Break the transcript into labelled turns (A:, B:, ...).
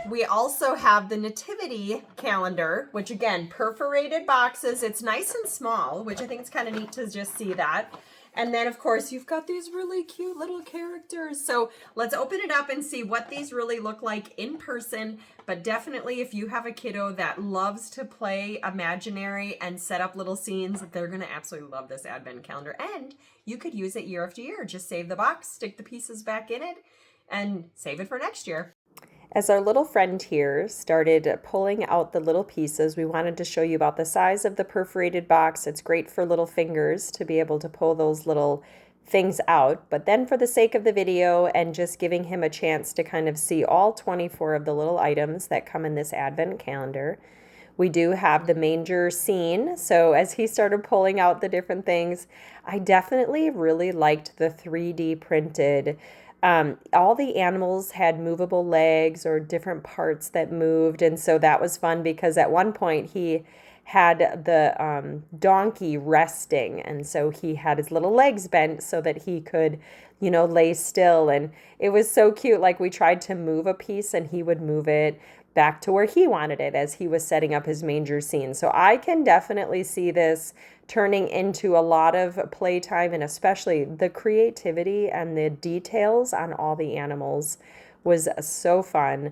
A: We also have the Nativity calendar, which again, perforated boxes. It's nice and small, which I think it's kind of neat to just see that. And then, of course, you've got these really cute little characters. So let's open it up and see what these really look like in person. But definitely, if you have a kiddo that loves to play imaginary and set up little scenes, they're going to absolutely love this advent calendar. And you could use it year after year. Just save the box, stick the pieces back in it, and save it for next year. As our little friend here started pulling out the little pieces, we wanted to show you about the size of the perforated box. It's great for little fingers to be able to pull those little things out. But then for the sake of the video and just giving him a chance to kind of see all 24 of the little items that come in this advent calendar, we do have the manger scene. So as he started pulling out the different things, I definitely really liked the 3D printed. All the animals had movable legs or different parts that moved. And so that was fun because at one point he had the donkey resting. And so he had his little legs bent so that he could, lay still. And it was so cute. Like we tried to move a piece and he would move it back to where he wanted it as he was setting up his manger scene. So I can definitely see this turning into a lot of playtime, and especially the creativity and the details on all the animals was so fun.